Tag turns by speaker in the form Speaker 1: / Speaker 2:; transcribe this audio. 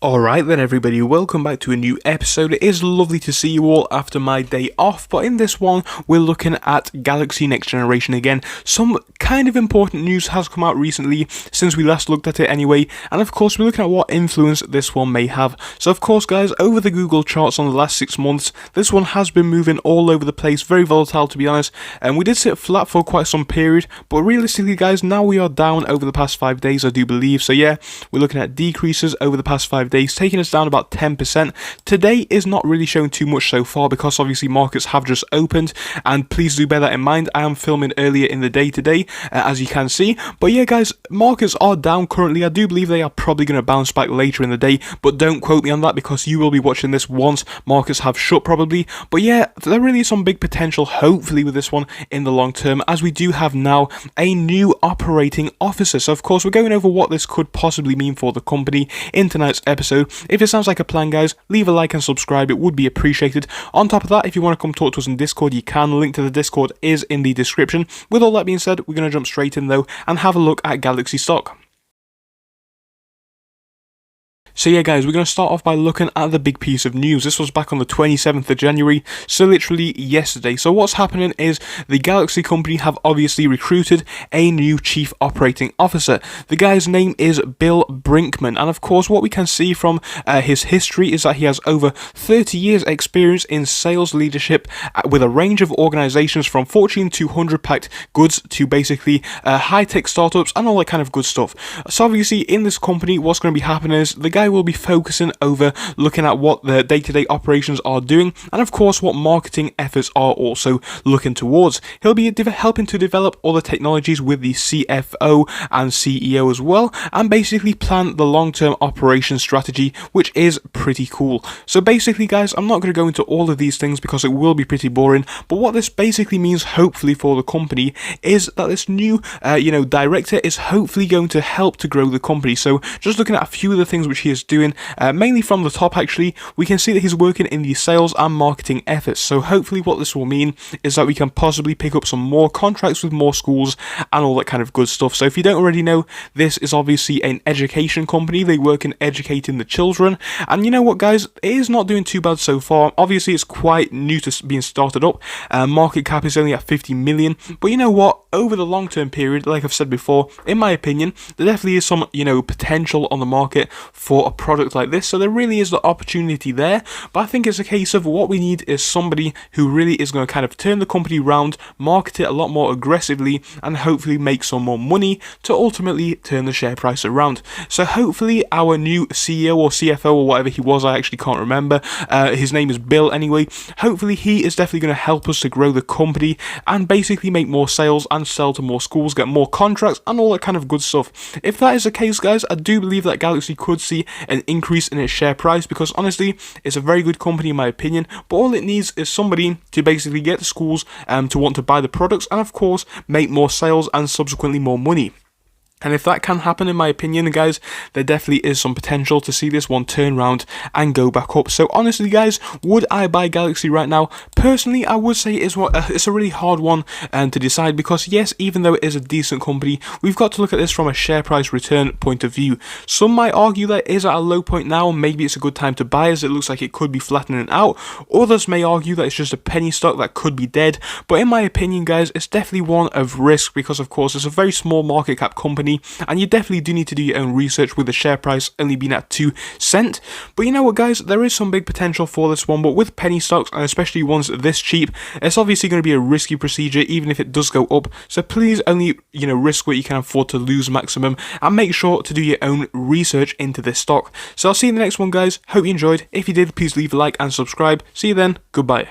Speaker 1: Alright then everybody, welcome back to a new episode. It is lovely to see you all after my day off, but in this one we're looking at Galaxy Next Generation again. Some kind of important news has come out recently since we last looked at it anyway, and of course we're looking at what influence this one may have. So of course guys, over the Google charts on the last 6 months, this one has been moving all over the place, very volatile to be honest, and we did sit flat for quite some period, but realistically guys, now we are down over the past 5 days I do believe. So yeah, we're looking at decreases over the past 5 days, taking us down about 10%. Today is not really showing too much so far because obviously markets have just opened, and please do bear that in mind. I am filming earlier in the day today, as you can see. But yeah guys, markets are down currently. I do believe they are probably going to bounce back later in the day, but don't quote me on that because you will be watching this once markets have shut probably. But yeah, there really is some big potential hopefully with this one in the long term, as we do have now a new operating officer. So of course we're going over what this could possibly mean for the company in tonight's episode. If it sounds like a plan guys, leave a like and subscribe, it would be appreciated. On top of that, if you want to come talk to us in Discord, you can. Link to the Discord is in the description. With all that being said, we're going to jump straight in though and have a look at Galaxy stock. So yeah guys, we're going to start off by looking at the big piece of news. This was back on the 27th of January, so literally yesterday. So what's happening is the Galaxy company have obviously recruited a new chief operating officer. The guy's name is Bill Brinkman, and of course what we can see from his history is that he has over 30 years experience in sales leadership with a range of organizations from Fortune 200 packed goods to basically high-tech startups and all that kind of good stuff. So obviously in this company what's going to be happening is the guy will be focusing over looking at what the day-to-day operations are doing, and of course what marketing efforts are also looking towards. He'll be helping to develop other technologies with the CFO and CEO as well, and basically plan the long-term operation strategy, which is pretty cool. So basically guys, I'm not going to go into all of these things because it will be pretty boring, but what this basically means hopefully for the company is that this new director is hopefully going to help to grow the company. So just looking at a few of the things which he is doing, mainly from the top actually, we can see that he's working in the sales and marketing efforts. So hopefully what this will mean is that we can possibly pick up some more contracts with more schools and all that kind of good stuff. So if you don't already know, this is obviously an education company. They work in educating the children, and you know what guys, it is not doing too bad so far. Obviously it's quite new to being started up. Market cap is only at 50 million, but you know what, over the long term period, like I've said before, in my opinion, there definitely is some potential on the market for a product like this. So there really is the opportunity there, but I think it's a case of what we need is somebody who really is going to kind of turn the company around, market it a lot more aggressively, and hopefully make some more money to ultimately turn the share price around. So hopefully our new CEO or CFO or whatever he was, I actually can't remember, his name is Bill anyway, hopefully he is definitely going to help us to grow the company and basically make more sales and sell to more schools, get more contracts and all that kind of good stuff. If that is the case guys, I do believe that Galaxy could see an increase in its share price, because honestly it's a very good company in my opinion, but all it needs is somebody to basically get the schools to want to buy the products and of course make more sales and subsequently more money. And if that can happen, in my opinion, guys, there definitely is some potential to see this one turn around and go back up. So honestly, guys, would I buy Galaxy right now? Personally, I would say it's a really hard one to decide, because yes, even though it is a decent company, we've got to look at this from a share price return point of view. Some might argue that it is at a low point now, maybe it's a good time to buy as it looks like it could be flattening out. Others may argue that it's just a penny stock that could be dead. But in my opinion, guys, it's definitely one of risk, because of course it's a very small market cap company, and you definitely do need to do your own research with the share price only being at 2 cents. But you know what guys, there is some big potential for this one, but with penny stocks, and especially ones this cheap, it's obviously going to be a risky procedure even if it does go up. So please only risk what you can afford to lose maximum, and make sure to do your own research into this stock. So I'll see you in the next one guys, hope you enjoyed. If you did, please leave a like and subscribe. See you then, goodbye.